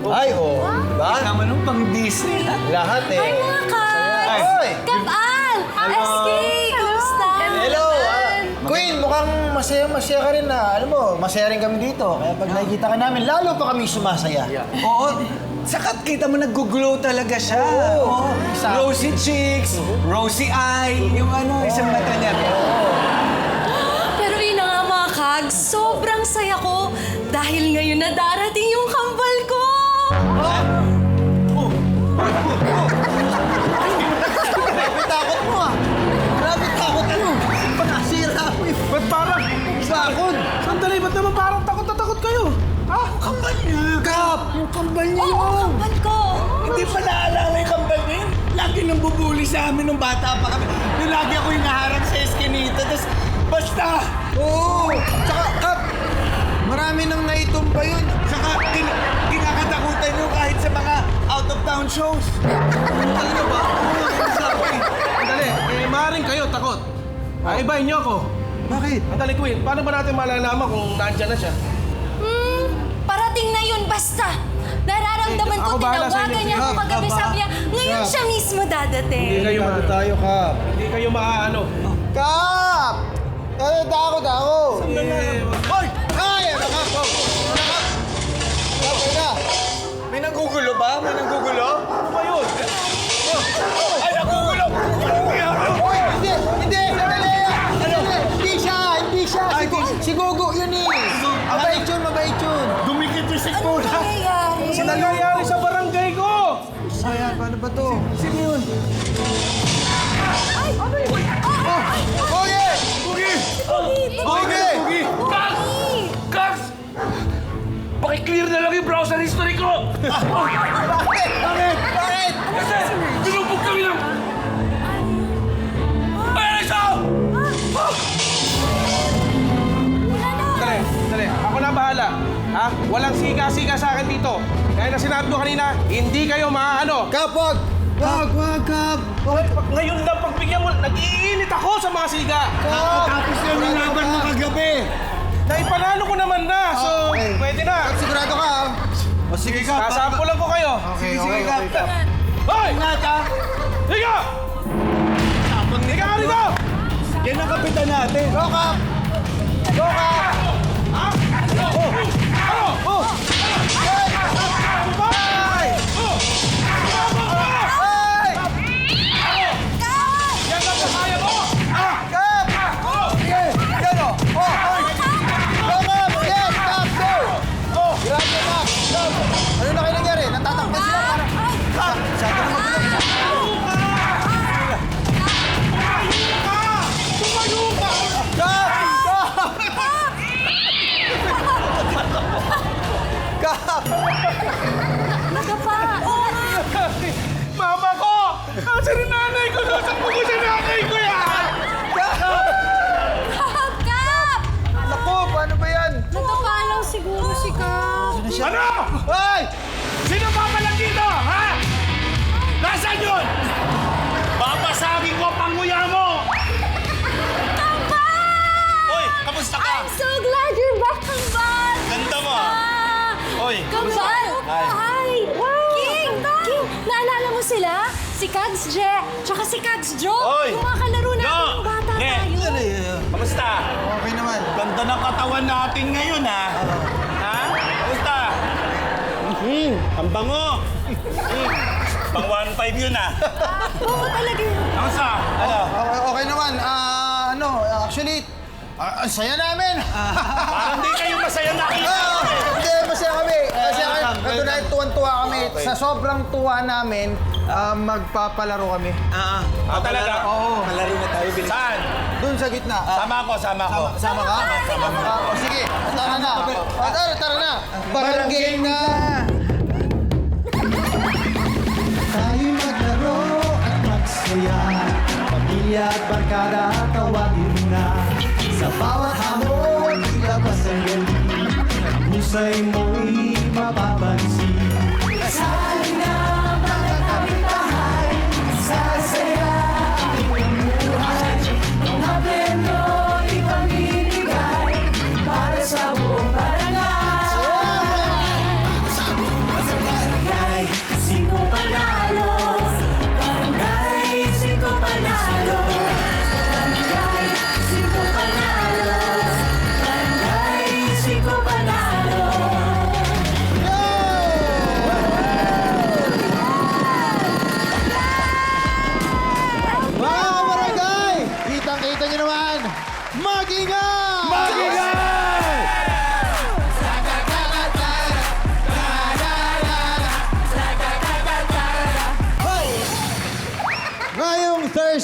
Ay, oo. Diba? Kasama nung pang Disney. Lahat eh. Ay, mga Kags! Ay! Kap-Al! SK! Kamusta? Hello! Queen, mukhang masaya-masaya ka rin na. Alam mo, masaya rin kami dito. Kaya pag nakikita ka namin, lalo pa kami sumasaya. Oo. Saka kita mo nag-glow talaga siya. Oo. Rosy cheeks, rosy eye, yung isang mata niya. Pero yun na nga mga Kags, sobrang saya ko dahil ngayon na darating yung kambal ko! Grabe takot mo ah! Grabe takot mo! Panasira mo eh! Ba't parang... Sakot! Sandali, ba't naman parang takot na takot kayo? Ha? Kambal niya! Kap! Yung kambal niya Oo, kambal ko! Hindi pa naalala yung kambal niya. Lagi nang bubuli sa amin nung bata pa kami. Yung lagi ako hinaharap sa eskinita. Tapos basta! Oo! Tsaka, Kap! Marami nang naitumba yun. Saka kinakatakutan nyo kahit sa mga out-of-town shows. Talaga ba? Sandali, maaaring kayo takot. Ibahin niyo ako. Bakit? Sandali, Queen, paano ba natin malalaman kung nandyan na siya? Parating na yun, basta! Nararamdaman ko, Ako bahala sa tinawagan inyo. niya ako Kap, kagabi, Kap, sabi niya, ngayon Kap. siya mismo dadating. Hindi kayo Ano tayo, Kap? Hindi kayo maaano. Kap! Takot ako! Hoy! Ay! Ano, Kap? Kap, na! May nanggugulo ba? May nanggugulo? Ano ba yun? Ay, nanggugulo! Ano nangyari? Uy! Hindi! Hindi! Sandali! Ano? Hindi siya! Hindi siya! Si Gogo yun eh! Mabait yun! Mabait yun! Dumikit yung Ano sikmura. nangyayari? Ano nangyayari sa barangay ko? Ayan, paano ba to? Sino yun? Ay! Ay! Gogi! Bugi! Gogi! Bugi! Kaps! Paki-clear na lang yung browser history ko! Bakit? Bakit? Bakit? Kasi binubog kami ng... Ay, Alexa! Sandali. Ako na bahala. Ha? Walang sika-sika sa akin dito. Kaya na sinabi ko kanina, hindi kayo maaano. Kap, wag! Wag, Kap! Ngayon lang pagbigyan mo, nag-iinit ako sa mga siga. Tapos yung nilaban mo kagabi. Naipanalo ko naman na, so Okay. pwede na. Sigurado ka ah. O sige, Kap. Sasampulan ko kayo. Okay, Sige, okay, Kap. Hoy! Ingat, ha? Higa! Higa ka rito! Yan ang kapitan natin. Go, Kap! Go, Kap! Ano? Ay! Ay! Yan lang ang kaya mo! Kap! Sige! Yan o! Oh! Go, Kap! Yes! Kap! Go! Grabe, Kap! Kap! Ano na kayo nangyari? Natatakpan sila parang... Kap! Masyado na magulo. Tumayo ka! Kap! Kap! Kap! Nagapa! Mama ko! Nasa rin nanay ko! Nasaan ko sa nanay ko yan! Kap! Naku! Paano ba yan? Natapa lang siguro si Kap. Ano? Ay! Sino pa pala dito, ha? Nasaan yun? Papasagin ko ang panguya mo! Kambal! Oy, kamusta ka? I'm so glad you're back, Kambal! Ganda mo, Oy, Kambal! Hi! Wow! King! King! Naalala mo sila? Si Kags Je, tsaka si Kags Jo. Oy! Yung mga kalaro natin Jo! nung bata Ne! tayo. Kamusta? Okay naman. Ganda ng katawan natin ngayon, ha? Ha? Kamusta? Ang bango! Pang 1.5 yun, ha? Oo, talaga yun. Kamusta? Ano? Okay naman. Actually, ang saya namin. Parang di kayo masaya nakita. Hindi, masaya kami. Masaya kami. Katunayan, tuwan-tuwa kami. Sa sobrang tuwa namin, magpapalaro kami. Talaga? Oo. Malaro na tayo. Saan? Doon sa gitna. Sama ko, sama ko. Sama ka? Sama ka? O sige, tara na. Tara na. Barangay na. Tayo'y maglaro at magsaya. Pamilya at barkada, tawagin mo na. Sa bawat hamon, ilabas ang galing. Ang husay mo'y mapapansin. Kasali na mga kapitbahay, sasaya ang buhay. Mga premyo ipamimigay para sa buong barangay.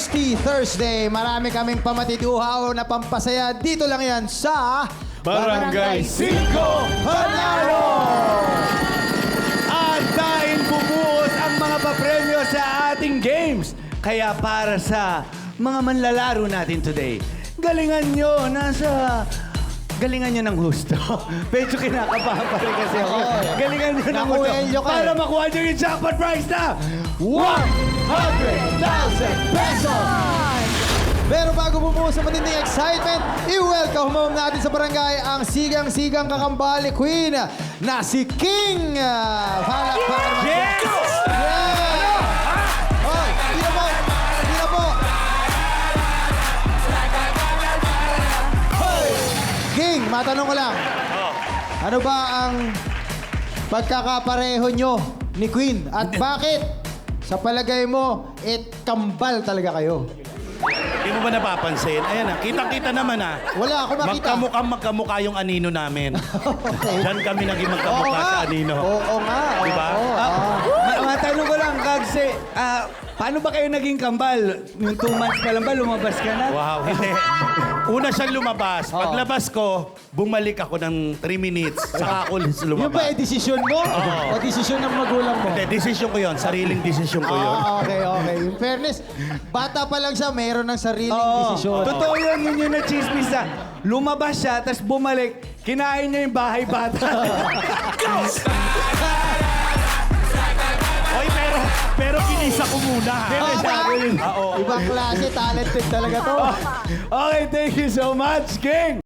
Thirsty Thursday. Marami kaming pamatituhaw na pampasaya. Dito lang yan sa Barangay 5 Panalo! At dahil bubuhos ang mga papremyo sa ating games. Kaya para sa mga manlalaro natin today, galingan nyo ng husto. Medyo kinakabahan pa rin kasi ako. Galingan nyo ng husto. Nakuelyo ka Para eh. makuha nyo yung jackpot prize na 100,000 pesos! Pero bago bumuhos sa matinding excitement, i-welcome home natin sa barangay ang sigang-sigang kakambal ni Queen na si King! Palakpakan naman. Yes! Yeah! Hoy, hindi na po! Hindi na po! Hoy! King, matanong ko lang. Ano ba ang pagkakapareho nyo ni Queen? At bakit? Sa palagay mo, kambal talaga kayo. Hindi mo ba napapansin? Ayan na, kitang-kita naman Wala ako makita. Magkamukha yung anino namin. Diyan kami naging magkamukha sa anino. Oo nga. Diba? Matanong ko lang, Kagse, paano ba kayo naging kambal? Yung 2 months pa lang ba, lumabas ka na? Wow, hindi. Una siyang lumabas. Paglabas ko, bumalik ako ng 3 minutes. Saka ako lumabas. Yung ba desisyon mo? O desisyon ng magulang mo? Hindi, desisyon ko yun. Sariling desisyon ko yun. Okay. In fairness, bata pa lang siya, mayroon ng sariling Oo. desisyon. Totoo yun, yun yung na-chismis na. Lumabas siya, tapos bumalik, kinain niya yung bahay bata. Oy, pero kinisa ko muna. Ibang klase, talented talaga to. Okay, thank you so much, King.